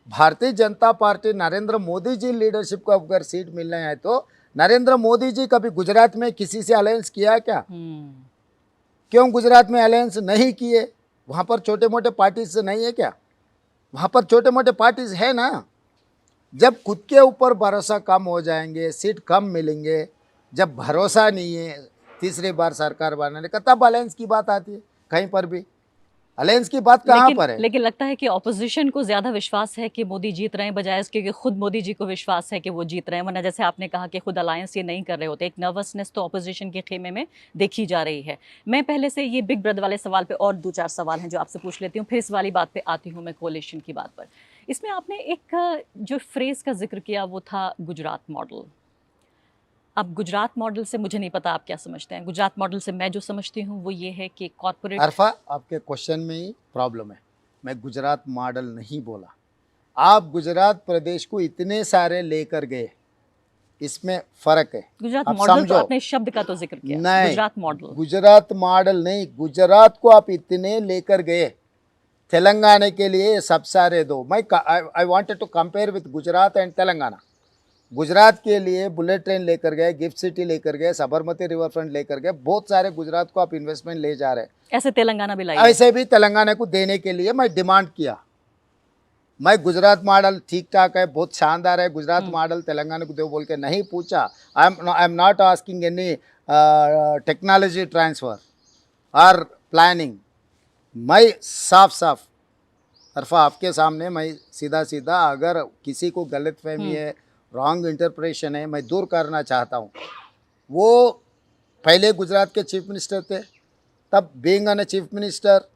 Bharatiya Janata party Narendra Modi ji leadership को अगर सीट मिलना है तो नरेंद्र मोदी जी कभी गुजरात में किसी से अलायंस किया क्या? क्यों गुजरात में अलायंस नहीं किए? वहाँ पर छोटे मोटे पार्टीज नहीं है क्या? वहाँ पर छोटे मोटे पार्टीज है ना। जब खुद के ऊपर भरोसा कम हो जाएंगे, सीट कम मिलेंगे, जब भरोसा नहीं है तीसरी बार सरकार बनाने का, तब अलायंस की बात आती है। कहीं पर भी अलायंस की बात कहाँ पर है? लेकिन लगता है कि ऑपोजिशन को ज्यादा विश्वास है कि मोदी जीत रहे हैं बजाय इसके कि खुद मोदी जी को विश्वास है कि वो जीत रहे हैं। वरना जैसे आपने कहा कि खुद अलायंस ये नहीं कर रहे होते, एक नर्वसनेस तो ऑपोजिशन के खेमे में देखी जा रही है। मैं पहले से ये बिग ब्रदर वाले सवाल पे और 2-4 सवाल हैं जो आपसे पूछ लेती हूँ, फिर इस वाली बात पे आती हूँ मैं कोalition की बात पर। इसमें आपने एक जो फ्रेज का जिक्र किया वो था गुजरात मॉडल। अब गुजरात मॉडल से मुझे नहीं पता आप क्या समझते हैं। गुजरात मॉडल से मैं जो समझती हूँ वो ये है कि कॉर्पोरेट। अरफा, आपके क्वेश्चन में ही प्रॉब्लम है। मैं गुजरात मॉडल नहीं बोला। आप गुजरात प्रदेश को इतने सारे लेकर गए, इसमें फर्क है। गुजरात मॉडल तो आपने शब्द का तो जिक्र किया। नहीं, गुजरात मॉडल, गुजरात मॉडल नहीं। गुजरात को आप इतने लेकर गए, तेलंगाना के लिए सब सारे दो। मैं I wanted to compare with Gujarat and Telangana. Gujarat के लिए बुलेट ट्रेन लेकर गए, गिफ्ट सिटी लेकर गए, साबरमती रिवर फ्रंट लेकर गए, बहुत सारे गुजरात को आप इन्वेस्टमेंट ले जा रहे हैं। ऐसे तेलंगाना भी लाइए, ऐसे भी तेलंगाना को देने के लिए मैं डिमांड किया। मैं गुजरात मॉडल ठीक ठाक है, बहुत शानदार है, गुजरात मॉडल तेलंगाना को दो बोल के नहीं पूछा। I am not asking any technology transfer और प्लानिंग। मैं साफ अरफा आपके सामने मैं सीधा अगर किसी को गलत फहमी है, रॉन्ग इंटरप्रिटेशन है, मैं दूर करना चाहता हूँ। वो पहले गुजरात के चीफ मिनिस्टर थे, तब being an chief minister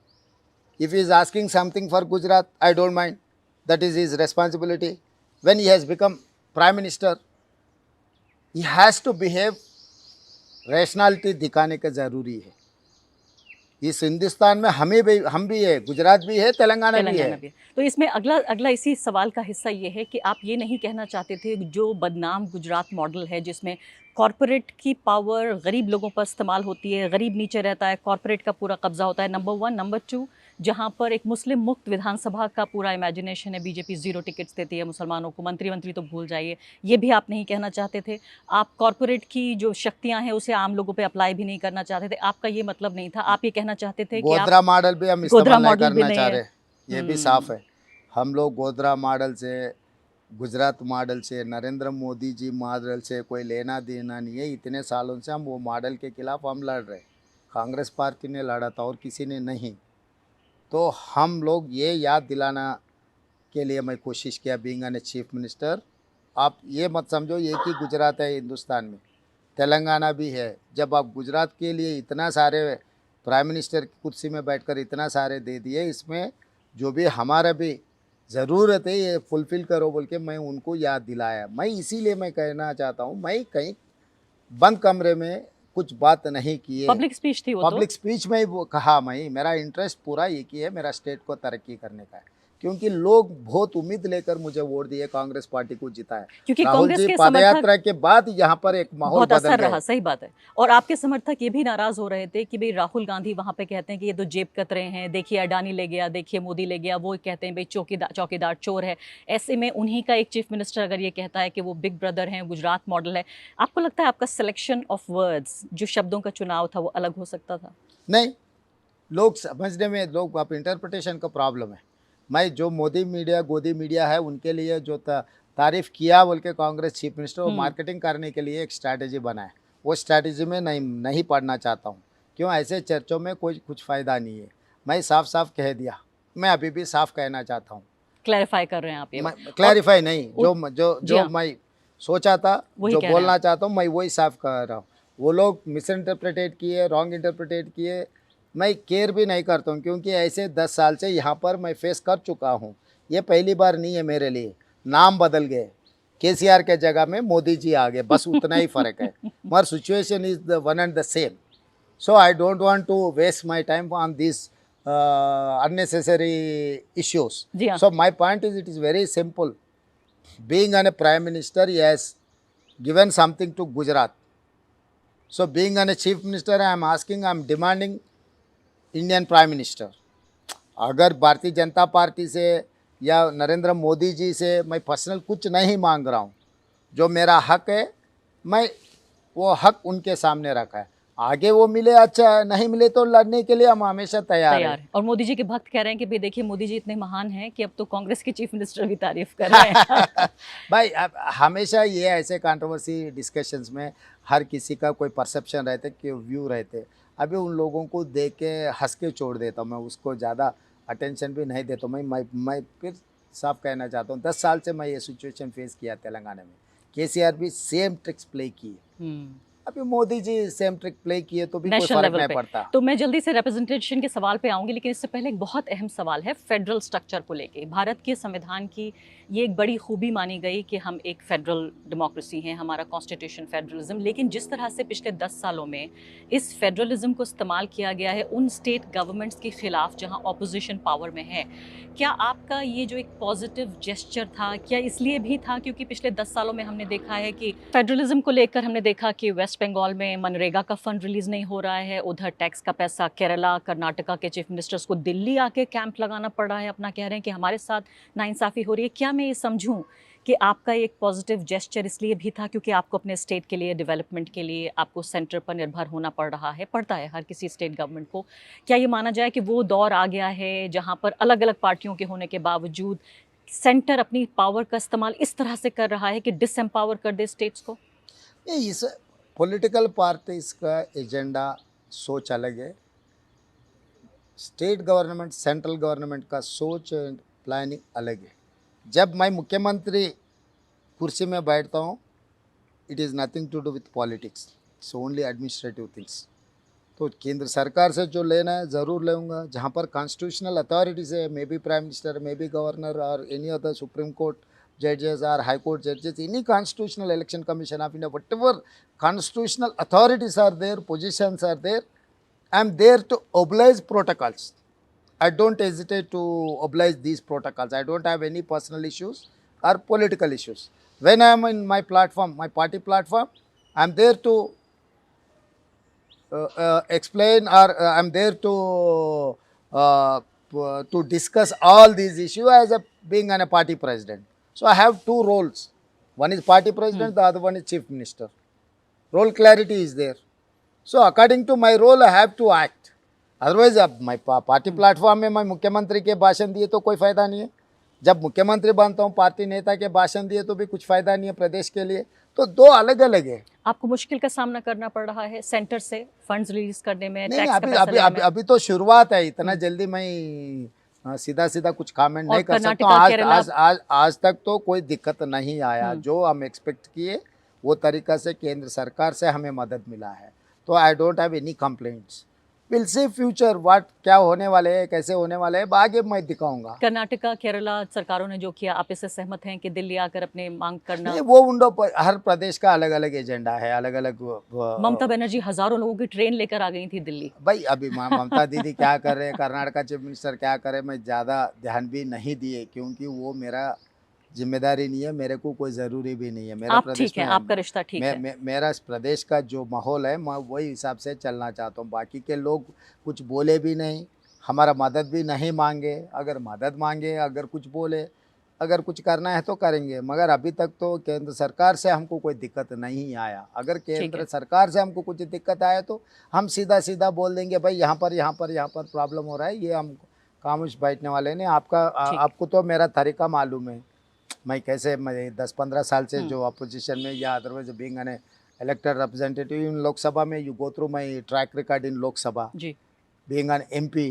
if he is asking something for Gujarat, I don't mind, that is his responsibility. When he has become prime minister, he has to behave, rationality दिखाने का ज़रूरी है। इस हिंदुस्तान में हम भी है, गुजरात भी है, तेलंगाना भी है। तो इसमें अगला इसी सवाल का हिस्सा ये है कि आप ये नहीं कहना चाहते थे जो बदनाम गुजरात मॉडल है जिसमें कॉरपोरेट की पावर गरीब लोगों पर इस्तेमाल होती है, गरीब नीचे रहता है, कॉरपोरेट का पूरा कब्जा होता है, नंबर 1, नंबर 2 जहां पर एक मुस्लिम मुक्त विधानसभा का पूरा इमेजिनेशन है, बीजेपी 0 टिकट्स देती है मुसलमानों को, मंत्री तो भूल जाइए, ये भी आप नहीं कहना चाहते थे। आप कॉरपोरेट की जो शक्तियां हैं उसे आम लोगों पे अप्लाई भी नहीं करना चाहते थे, आपका ये मतलब नहीं था। आप ये कहना चाहते थे कि आप गोधरा मॉडल भी हम गोधरा इस्तेमाल नहीं मॉडल भी करना नहीं चाह है। रहे, ये भी साफ है। हम लोग गोधरा मॉडल से, गुजरात मॉडल से, नरेंद्र मोदी जी मॉडल से कोई लेना देना नहीं है। इतने सालों से हम वो मॉडल के खिलाफ हम लड़ रहे, कांग्रेस पार्टी ने लड़ा था और किसी ने नहीं। तो हम लोग ये याद दिलाना के लिए मैं कोशिश किया, बीइंग एन चीफ मिनिस्टर। आप ये मत समझो ये कि गुजरात है हिंदुस्तान में, तेलंगाना भी है। जब आप गुजरात के लिए इतना सारे प्राइम मिनिस्टर की कुर्सी में बैठकर इतना सारे दे दिए, इसमें जो भी हमारा भी ज़रूरत है ये फुलफ़िल करो बोल के मैं उनको याद दिलाया। मैं इसीलिए मैं कहना चाहता हूँ, मैं कहीं बंद कमरे में कुछ बात नहीं की है। पब्लिक स्पीच थी वो तो। पब्लिक स्पीच में ही वो कहा, मैं मेरा इंटरेस्ट पूरा एक ही है, मेरा स्टेट को तरक्की करने का है। क्योंकि लोग बहुत उम्मीद लेकर मुझे वोट दिए, कांग्रेस पार्टी को जिताया। क्योंकि राहुल कांग्रेस जी के पदयात्रा के बाद यहाँ पर एक माहौल बहुत बदल असर गया। रहा, सही बात है। और आपके समर्थक ये भी नाराज हो रहे थे कि भाई राहुल गांधी वहां पे कहते हैं कि ये तो जेब कतरे हैं, देखिए अडानी ले गया, देखिए मोदी ले गया, वो कहते हैं भाई चौकीदार चोर है। ऐसे में उन्हीं का एक चीफ मिनिस्टर अगर ये कहता है कि वो बिग ब्रदर हैं, गुजरात मॉडल है, आपको लगता है आपका सिलेक्शन ऑफ वर्ड्स, जो शब्दों का चुनाव था, वो अलग हो सकता था? नहीं, लोग समझने में, लोग आप इंटरप्रिटेशन का प्रॉब्लम है। मैं जो मोदी मीडिया गोदी मीडिया है उनके लिए जो तारीफ़ किया बोल के कांग्रेस चीफ मिनिस्टर, वो मार्केटिंग करने के लिए एक स्ट्रैटेजी बनाए। वो स्ट्रैटेजी में नहीं पढ़ना चाहता हूँ। क्यों? ऐसे चर्चों में कोई कुछ फ़ायदा नहीं है। मैं साफ साफ कह दिया, मैं अभी भी साफ कहना चाहता हूँ। क्लैरिफाई कर रहे हैं आप ये मैं बात। क्लैरिफाई नहीं, जो जो जी जो हाँ, मैं सोचा था, वही जो कह रहे हैं बोलना आप। चाहता हूँ, मैं वही साफ कह रहा हूँ। वो लोग मिस इंटरप्रिटेट किए, रॉन्ग इंटरप्रिटेट किए, मैं केयर भी नहीं करता हूँ। क्योंकि ऐसे 10 साल से यहाँ पर मैं फेस कर चुका हूँ। ये पहली बार नहीं है मेरे लिए। नाम बदल गए, केसीआर के जगह में मोदी जी आ गए, बस उतना ही फ़र्क है, मगर situation is the one and the same. So I don't want to waste my time on these unnecessary issues. जी हाँ। So my point is, it is very simple. Being a prime minister, he has given something to Gujarat. So being a chief minister, I am asking, I am demanding Indian prime minister. अगर भारतीय जनता पार्टी से या नरेंद्र मोदी जी से मैं पर्सनल कुछ नहीं मांग रहा हूँ। जो मेरा हक है, मैं वो हक उनके सामने रखा है। आगे वो मिले अच्छा है, नहीं मिले तो लड़ने के लिए हम हमेशा तैयार हैं। और मोदी जी के भक्त कह रहे हैं कि भाई देखिए मोदी जी इतने महान हैं कि अब तो कांग्रेस के चीफ मिनिस्टर भी तारीफ कर रहे हैं। भाई अब हमेशा ये ऐसे कंट्रोवर्सी डिस्कशंस में हर किसी का कोई परसेप्शन रहते, कि व्यू रहते। अभी उन लोगों को देख के हंस के छोड़ देता हूँ, मैं उसको ज़्यादा अटेंशन भी नहीं देता। मैं फिर साफ कहना चाहता हूँ, 10 साल से मैं ये सिचुएशन फेस किया तेलंगाना में। केसीआर भी सेम ट्रिक्स प्ले किए, अभी Modi ji same trick play किए, तो भी कोई नेशनल फर्क लेवल नहीं पे। पड़ता। तो मैं जल्दी से रिप्रेजेंटेशन के सवाल पे आऊंगी, लेकिन इससे पहले एक बहुत अहम सवाल है फेडरल स्ट्रक्चर को लेके। भारत के संविधान की ये एक बड़ी खूबी मानी गई कि हम एक फेडरल डेमोक्रेसी हैं, हमारा कॉन्स्टिट्यूशन फेडरलिज्म। लेकिन जिस तरह से पिछले 10 सालों में इस फेडरलिज्म को इस्तेमाल किया गया है उन स्टेट गवर्नमेंट्स के खिलाफ जहां ऑपोजिशन पावर में है, क्या आपका ये जो एक पॉजिटिव जेस्चर था, क्या इसलिए भी था क्योंकि पिछले 10 सालों में हमने देखा है कि फेडरलिज्म को लेकर हमने देखा कि वेस्ट बंगाल में मनरेगा का फंड रिलीज नहीं हो रहा है, उधर टैक्स का पैसा केरला कर्नाटका के चीफ मिनिस्टर्स को दिल्ली आके कैंप लगाना पड़ रहा है, अपना कह रहे हैं कि हमारे साथ नाइंसाफ़ी हो रही है। क्या मैं ये समझूं कि आपका एक पॉजिटिव जेस्चर इसलिए भी था क्योंकि आपको अपने स्टेट के लिए, डेवलपमेंट के लिए आपको सेंटर पर निर्भर होना पड़ रहा है, पड़ता है हर किसी स्टेट गवर्नमेंट को? क्या ये माना जाए कि वो दौर आ गया है जहाँ पर अलग अलग पार्टियों के होने के बावजूद सेंटर अपनी पावर का इस्तेमाल इस तरह से कर रहा है कि डिसएम्पावर कर दे स्टेट्स को? ये इस पॉलिटिकल पार्टीज का एजेंडा सोच अलग है, स्टेट गवर्नमेंट सेंट्रल गवर्नमेंट का सोच एंड प्लानिंग अलग है। जब मैं मुख्यमंत्री कुर्सी में बैठता हूँ, it is nothing to do with politics, it's only administrative things. तो केंद्र सरकार से जो लेना है ज़रूर लूँगा। जहाँ पर कॉन्स्टिट्यूशनल अथॉरिटीज़ है, may be prime minister, may be governor और any other supreme court judges or high court judges, any constitutional election commission of India, whatever constitutional authorities are there, positions are there, I am there to oblige protocols. I don't hesitate to oblige these protocols. I don't have any personal issues or political issues. When I am in my platform, my party platform, I am there to explain, or I am there to to discuss all these issues as a being a party president. So I have two roles. One is party president, the other one is chief minister. Role clarity is there. So according to my role, I have to act. Otherwise, अब my पार्टी प्लेटफॉर्म में मैं मुख्यमंत्री के भाषण दिए तो कोई फायदा नहीं है. जब मुख्यमंत्री बनता हूँ पार्टी नेता के भाषण दिए तो भी कुछ फायदा नहीं है प्रदेश के लिए. तो दो अलग अलग है. आपको मुश्किल का सामना करना पड़ रहा है सेंटर से फंड्स रिलीज करने में, नहीं टैक्स नहीं, का अभी पैसा अभी लेने अभी में. अभी तो शुरुआत है. इतना जल्दी मैं सीधा सीधा कुछ कमेंट और नहीं कर सकता कर्नाटका, हूँ. आज केरला- आज आज आज तक तो कोई दिक्कत नहीं आया. जो हम एक्सपेक्ट किए वो तरीका से केंद्र सरकार से हमें मदद मिला है. तो I don't have any complaints. Will see future what क्या होने वाले हैं, कैसे होने वाले हैं, आगे मैं दिखाऊंगा. कर्नाटका केरला सरकारों ने जो किया, आप इससे सहमत हैं कि दिल्ली आकर अपने मांग करना? नहीं, वो उन लोग हर प्रदेश का अलग अलग एजेंडा है, अलग अलग. ममता बनर्जी हजारों लोगों की ट्रेन लेकर आ गई थी दिल्ली. भाई अभी ममता दीदी क्या कर रहे हैं, कर्नाटका चीफ मिनिस्टर क्या कर रहे हैं, मैं ज़्यादा ध्यान भी नहीं दिए क्योंकि वो मेरा जिम्मेदारी नहीं है, मेरे को कोई ज़रूरी भी नहीं है. मेरा आप प्रदेश ठीक हैं, में आपका रिश्ता ठीक है. मेरा इस प्रदेश का जो माहौल है मैं वही हिसाब से चलना चाहता हूँ. बाकी के लोग कुछ बोले भी नहीं, हमारा मदद भी नहीं मांगे. अगर मदद मांगे, अगर कुछ बोले, अगर कुछ करना है तो करेंगे. मगर अभी तक तो केंद्र सरकार से हमको कोई दिक्कत नहीं आया. अगर केंद्र सरकार से हमको कुछ दिक्कत आया तो हम सीधा सीधा बोल देंगे भाई यहाँ पर प्रॉब्लम हो रहा है, ये हम खामोश बैठने वाले नहीं. आपको तो मेरा तरीका मालूम है. मैं कैसे, मैं 10-15 साल से जो अपोजिशन में या otherwise being an elected representative in Lok Sabha में, you go through my track record in Lok Sabha. जी, बीइंग एन एमपी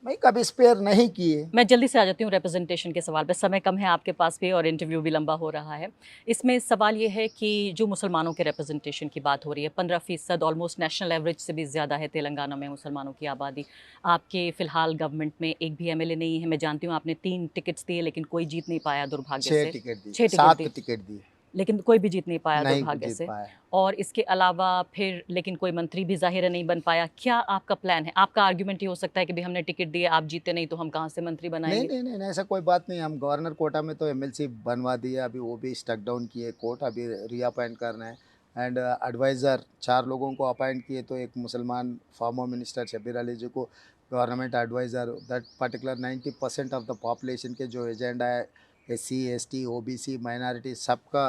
मैं कभी स्पेयर नहीं किए. मैं जल्दी से आ जाती हूँ रिप्रेजेंटेशन के सवाल पे. समय कम है आपके पास भी और इंटरव्यू भी लंबा हो रहा है. इसमें सवाल ये है कि जो मुसलमानों के रिप्रेजेंटेशन की बात हो रही है, 15% ऑलमोस्ट नेशनल एवरेज से भी ज़्यादा है तेलंगाना में मुसलमानों की आबादी. आपके फ़िलहाल गवर्नमेंट में एक भी एमएलए नहीं है. मैं जानती हूँ आपने 3 टिकट्स दिए लेकिन कोई जीत नहीं पाया दुर्भाग्य 6 से. टिकट दिए, 6 7 टिकट टिकट दिए, लेकिन कोई भी जीत नहीं पाया नहीं दुर्भाग्य जीत से. पाया. और इसके अलावा फिर लेकिन कोई मंत्री भी ज़ाहिर है नहीं बन पाया. क्या आपका प्लान है? आपका आर्ग्यूमेंट ये हो सकता है कि भाई हमने टिकट दिए, आप जीते नहीं तो हम कहाँ से मंत्री नहीं बनाएंगे? नहीं नहीं, ऐसा कोई बात नहीं. हम गवर्नर कोटा में तो एमएलसी बनवा दिए, अभी वो भी स्टक डाउन किए कोर्ट, अभी रीअपॉइंट करना है. एंड एडवाइज़र 4 लोगों को अपॉइंट किए. तो एक मुसलमान फॉर्मर मिनिस्टर शब्बीर अली जी को government advisor, that particular 90% of the population के जो एजेंडा है SC ST OBC माइनॉरिटी सबका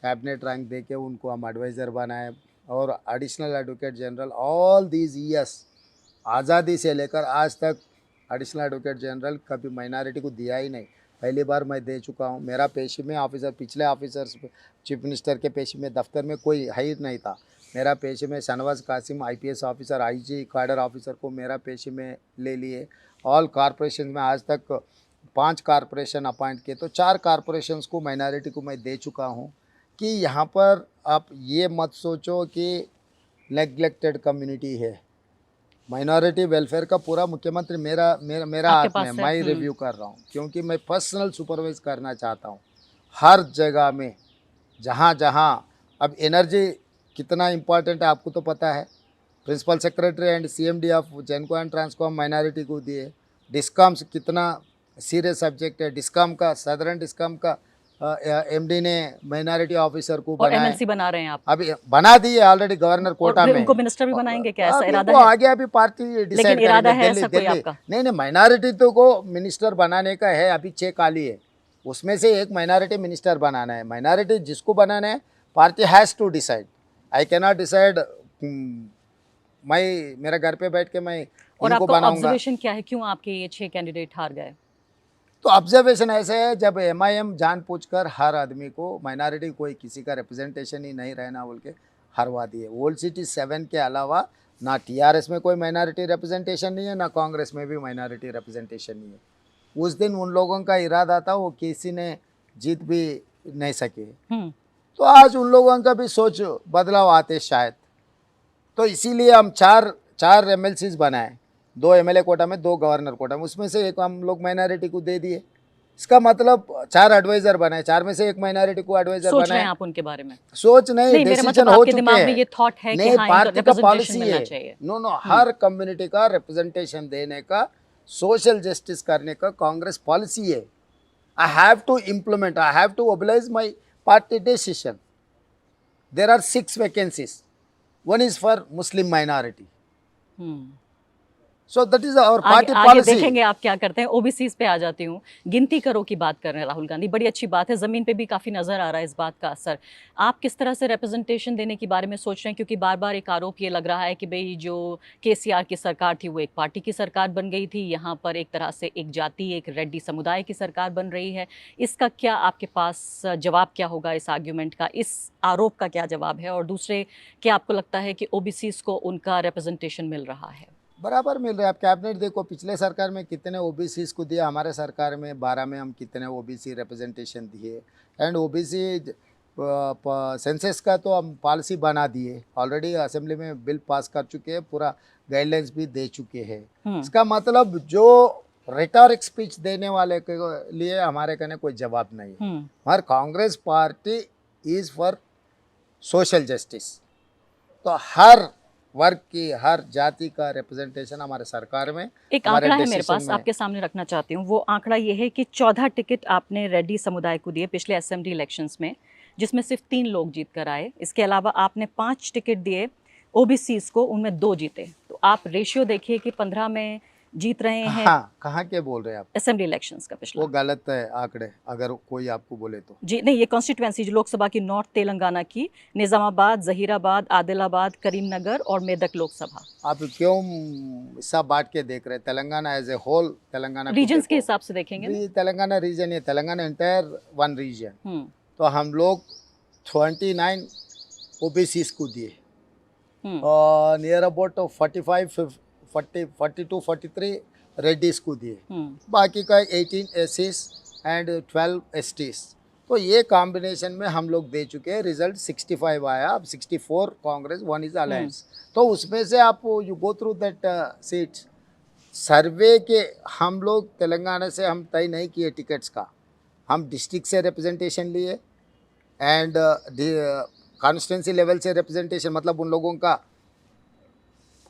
कैबिनेट रैंक दे के उनको हम एडवाइज़र बनाए. और additional advocate general all these years आज़ादी से लेकर आज तक एडिशनल एडवोकेट जनरल कभी माइनॉरिटी को दिया ही नहीं. पहली बार मैं दे चुका हूँ. मेरा पेशी में ऑफिसर, पिछले ऑफिसर्स चीफ मिनिस्टर के पेशी में दफ्तर में कोई हायर नहीं था. मेरा पेशी में Shahnawaz Kasim IPS officer IG cadre officer को मेरा पेशी में ले लिए. ऑल कॉरपोरेशन में आज तक 5 कॉरपोरेशन अपॉइंट किए. तो 4 कॉरपोरेशंस को माइनॉरिटी को मैं दे चुका हूँ. कि यहाँ पर आप ये मत सोचो कि नेग्लेक्टेड कम्युनिटी है. माइनॉरिटी वेलफेयर का पूरा मुख्यमंत्री मेरा आपके हाथ पास में. है? मैं रिव्यू कर रहा हूँ क्योंकि मैं पर्सनल सुपरवाइज करना चाहता हूँ हर जगह में, जहाँ जहाँ. अब एनर्जी कितना इम्पोर्टेंट है आपको तो पता है. Principal secretary and CMD of Genco and Transco minority को दिए. डिस्कॉम्स कितना सीरियस सब्जेक्ट है. डिस्कॉम का, सदर्न डिस्कॉम का MD ने माइनॉरिटी ऑफिसर को और बनाया. MLC बना रहे हैं आप? अभी बना दिए ऑलरेडी गवर्नर कोटा और में. उनको मिनिस्टर भी बनाएंगे क्या? ऐसा अभी इरादा वो है? आगे अभी पार्टी लेकिन डिसाइड इरादा करेगी. है ऐसा कोई आपका? नहीं, माइनॉरिटी तो को मिनिस्टर बनाने का है. अभी 6 खाली है, उसमें से एक माइनॉरिटी मिनिस्टर बनाना है. माइनॉरिटी जिसको बनाना है party has to decide. I can not decide. मैं मेरा घर पे बैठ के मैं और इनको आपका बनाऊंगा. ऑब्जर्वेशन क्या है, क्यों आपके ये 6 कैंडिडेट हार गए? तो ऑब्जर्वेशन ऐसे है, जब MIM जानबूझकर हर आदमी को माइनॉरिटी कोई किसी का रिप्रेजेंटेशन ही नहीं रहना बोल के हरवा दिए. ओल्ड सिटी 7 के अलावा ना TRS में कोई माइनॉरिटी रिप्रेजेंटेशन नहीं है, ना कांग्रेस में भी माइनॉरिटी रिप्रेजेंटेशन नहीं है. उस दिन उन लोगों का इरादा था, वो किसी ने जीत भी नहीं सके. तो आज उन लोगों का भी सोच बदलाव आते शायद. तो इसीलिए हम चार MLCs बनाए. 2 MLA कोटा में, 2 गवर्नर कोटा में. उसमें से एक हम लोग माइनॉरिटी को दे दिए. इसका मतलब 4 एडवाइजर बनाए, 4 में से एक माइनॉरिटी को एडवाइजर सोच रहे बनाए. हैं आप उनके बारे में? सोच नहीं, मेरा डिसीजन मतलब हो आपके चुके दिमाग में हैं. ये थॉट है कि नहीं, हाँ, पार्टी का पॉलिसी मिलना है. चाहिए. नो हर कम्युनिटी का रिप्रेजेंटेशन देने का, सोशल जस्टिस करने का कांग्रेस पॉलिसी है. I have to implement, I have to oblige my party decision. There are 6 vacancies. One is for Muslim minority. So that is our आगे, party आगे policy. देखेंगे आप क्या करते हैं। ओबीसीज पे आ जाती हूँ। गिनती करो की बात कर रहे हैं राहुल गांधी, बड़ी अच्छी बात है। ज़मीन पे भी काफ़ी नज़र आ रहा है इस बात का असर। आप किस तरह से रिप्रेजेंटेशन देने के बारे में सोच रहे हैं? क्योंकि बार बार एक आरोप ये लग रहा है कि भाई जो केसीआर की सरकार थी वो एक पार्टी की सरकार बन गई थी, यहाँ पर एक तरह से एक जाति, एक रेड्डी समुदाय की सरकार बन रही है। इसका क्या आपके पास जवाब क्या होगा इस आर्ग्यूमेंट का, इस आरोप का क्या जवाब है? और दूसरे, क्या आपको लगता है कि ओबीसीज को उनका रिप्रेजेंटेशन मिल रहा है? बराबर मिल रहा है। आप कैबिनेट देखो, पिछले सरकार में कितने ओबीसी को दिया, हमारे सरकार में 12 में हम कितने ओबीसी रिप्रेजेंटेशन दिए। एंड ओबीसी सेंसस का तो हम पॉलिसी बना दिए, ऑलरेडी असेंबली में बिल पास कर चुके हैं, पूरा गाइडलाइंस भी दे चुके हैं। इसका मतलब जो रिटॉरिक स्पीच देने वाले के लिए हमारे कहने कोई जवाब नहीं है। हमारे Congress party is for social justice, तो हर वर्ग की, हर जाति का रिप्रेजेंटेशन हमारे सरकार में। एक आंकड़ा है मेरे पास, आपके सामने रखना चाहती हूँ। वो आंकड़ा ये है कि 14 टिकट आपने रेड्डी समुदाय को दिए पिछले असेंबली इलेक्शंस में, जिसमें सिर्फ 3 लोग जीत कर आए। इसके अलावा आपने 5 टिकट दिए ओबीसीज को, उनमें 2 जीते। तो आप रेशियो देखिए कि 15 में जीत रहे हैं। कहाँ के बोल रहे हैं आप? असेंबली इलेक्शंस का पिछला। वो गलत है आंकड़े, अगर कोई आपको बोले तो। जी नहीं, ये कॉन्स्टिट्यूएंसी जो लोकसभा की नॉर्थ तेलंगाना की, निजामाबाद, जहीराबाद, आदिलाबाद, करीमनगर और मेदक लोकसभा। आप क्यों सब बांट के देख रहे हैं? Telangana as a whole, Telangana regions के हिसाब से देखेंगे ना? तेलंगाना रीजन है, तेलंगाना एंटायर वन रीजन। तो हम लोग 29 ओबीसी को दिए, और नियर अबाउट 42-43 रेड्डीज को दिए, बाकी का 18 एससीज एंड 12 एसटीज। तो ये कॉम्बिनेशन में हम लोग दे चुके हैं। रिजल्ट 65 आया, अब 64 कांग्रेस, 1 इज अलायंस। तो उसमें से आप you go through that seats. Survey के हम लोग तेलंगाना से हम तय नहीं किए टिकट्स का, हम डिस्ट्रिक्ट से रिप्रेजेंटेशन लिए एंड कॉन्स्टिट्यूंसी लेवल से रिप्रेजेंटेशन, मतलब उन लोगों का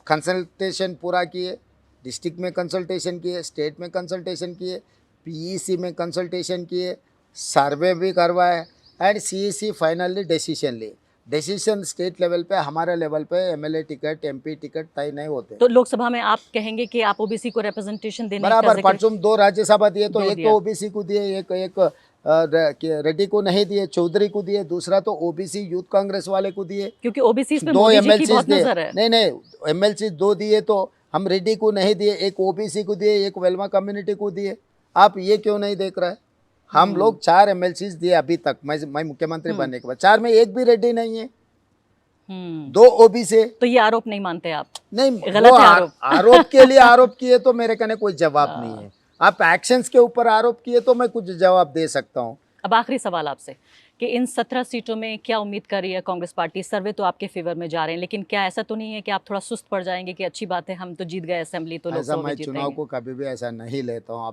कंसल्टेशन पूरा किए, डिस्ट्रिक्ट में कंसल्टेशन किए, स्टेट में कंसल्टेशन किए, पीईसी में कंसल्टेशन किए, सर्वे भी करवाए एंड सीईसी फाइनली डिसीजन लिए। डिसीजन स्टेट लेवल पे, हमारे लेवल पे एमएलए टिकट, एमपी टिकट तय नहीं होते। तो लोकसभा में आप कहेंगे कि आप ओबीसी को रिप्रेजेंटेशन देने का बराबर, परसों 2 राज्यसभा दिए, तो एक तो ओबीसी को दिए, एक रेड्डी को नहीं दिए, चौधरी को दिए, दूसरा तो ओबीसी यूथ कांग्रेस वाले को दिए, क्योंकि ओबीसी में 2 मोदी जी की एमएलसी बहुत दिए। नजर है। नहीं, एमएलसी 2 दिए, तो हम रेड्डी को नहीं दिए, एक ओबीसी को दिए, एक वेलमा कम्युनिटी को दिए। आप ये क्यों नहीं देख रहे? हम लोग 4 एमएलसी दिए अभी तक, मैं मुख्यमंत्री बनने के बाद। 4 में एक भी रेड्डी नहीं है, 2 ओबीसी। तो ये आरोप नहीं मानते आप? नहीं, गलत है आरोप। आरोप के लिए आरोप किए तो मेरे कहने कोई जवाब नहीं है। आप एक्शंस के ऊपर आरोप किए तो मैं कुछ जवाब दे सकता हूँ। अब आखिरी सवाल आपसे कि इन 17 सीटों में क्या उम्मीद कर रही है कांग्रेस पार्टी? सर्वे तो आपके फेवर में जा रहे हैं, लेकिन क्या ऐसा तो नहीं है कि आप थोड़ा सुस्त पड़ जाएंगे कि अच्छी बात है, हम तो जीत गए असेंबली, तो ऐसा लोकसभा मैं में चुनाव जीतेंगे? को कभी भी ऐसा नहीं लेता हूँ।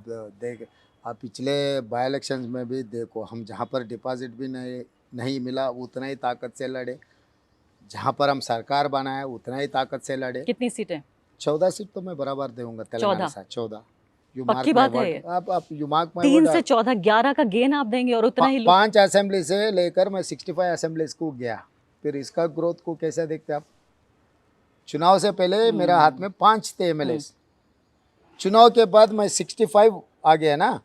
आप पिछले बाई इलेक्शंस में भी देखो, हम जहाँ पर डिपॉजिट भी नहीं मिला उतना ही ताकत से लड़े, जहाँ पर हम सरकार बनाए उतना ही ताकत से लड़े। कितनी सीटें? 14 सीट तो मैं बराबर दूंगा तेलंगाना से। 14 पक्की बात है? आप यू मार्क माय 3 से 14, 11 का गेन आप देंगे और उतना ही 5 असेंबली से लेकर मैं 65 असेंबलीज को गया। फिर इसका ग्रोथ को कैसे देखते आप? चुनाव से पहले मेरा हाथ में 5 थे एमएलए, चुनाव के बाद मैं 65 आ गया ना,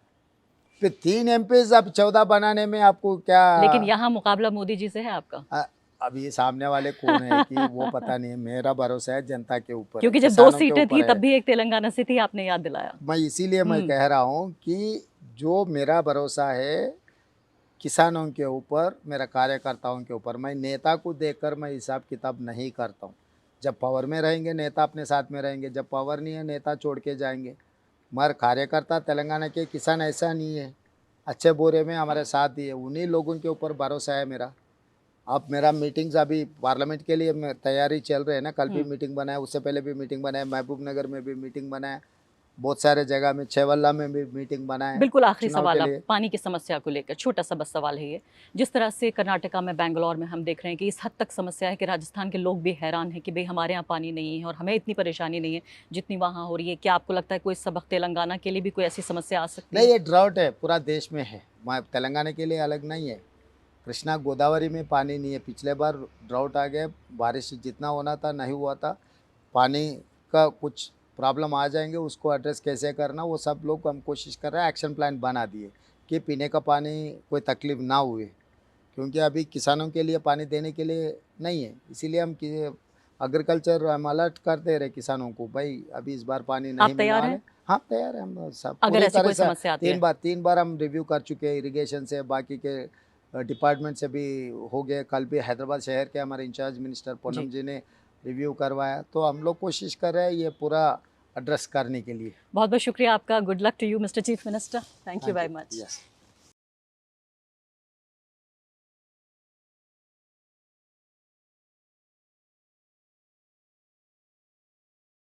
फिर 3 एमपीज, अब 14 बनाने में आपको क्या? लेकिन यहाँ मुकाबला मोदी जी से है आपका। अब ये सामने वाले कौन है कि वो पता नहीं है। मेरा भरोसा है जनता के ऊपर, क्योंकि जब 2 सीटें थी तब भी एक तेलंगाना से थी, आपने याद दिलाया। मैं इसीलिए मैं कह रहा हूँ कि जो मेरा भरोसा है किसानों के ऊपर, मेरा कार्यकर्ताओं के ऊपर। मैं नेता को देखकर मैं हिसाब किताब नहीं करता हूँ। जब पावर में रहेंगे नेता अपने साथ में रहेंगे, जब पावर नहीं है नेता छोड़ के जाएंगे। मगर कार्यकर्ता तेलंगाना के किसान ऐसा नहीं है, अच्छे बुरे में हमारे साथ दिए, उन्हीं लोगों के ऊपर भरोसा है मेरा। अब मेरा मीटिंग्स अभी पार्लियामेंट के लिए तैयारी चल रही है ना, कल भी मीटिंग बनाया, उससे पहले भी मीटिंग बनाया, महबूब नगर में भी मीटिंग बनाया, बहुत सारे जगह में, छेवल्ला में भी मीटिंग बनाया। बिल्कुल आखिरी सवाल, आप पानी की समस्या को लेकर, छोटा सा बस सवाल है ये। जिस तरह से कर्नाटका में, बेंगलोर में हम देख रहे हैं कि इस हद तक समस्या है कि राजस्थान के लोग भी हैरान हैं कि भाई हमारे यहाँ पानी नहीं है और हमें इतनी परेशानी नहीं है जितनी वहाँ हो रही है। क्या आपको लगता है कोई सबक तेलंगाना के लिए भी कोई ऐसी समस्या आ सकती है? नहीं, ये ड्राउट है, पूरा देश में है, तेलंगाना के लिए अलग नहीं है। कृष्णा गोदावरी में पानी नहीं है, पिछले बार ड्राउट आ गया, बारिश जितना होना था नहीं हुआ था, पानी का कुछ प्रॉब्लम आ जाएंगे उसको एड्रेस कैसे करना वो सब लोग हम कोशिश कर रहे हैं, एक्शन प्लान बना दिए कि पीने का पानी कोई तकलीफ ना हुए, क्योंकि अभी किसानों के लिए पानी देने के लिए नहीं है। इसीलिए हम एग्रीकल्चर हम अलर्ट करते रहे किसानों को, भाई अभी इस बार पानी नहीं मिलने तैयार वाले। हैं? हाँ तैयार है हम सब अगर पूरी ऐसी तरह कोई से। समस्या आती है? तीन बार हम रिव्यू कर चुके हैं, इरिगेशन से, बाकी के डिपार्टमेंट से भी हो गए। कल भी हैदराबाद शहर के हमारे इंचार्ज मिनिस्टर जी। पूनम जी ने रिव्यू करवाया, तो हम लोग कोशिश कर रहे हैं ये पूरा एड्रेस करने के लिए। बहुत बहुत शुक्रिया आपका। Good luck to you mister chief minister. Thank you very much. Yes.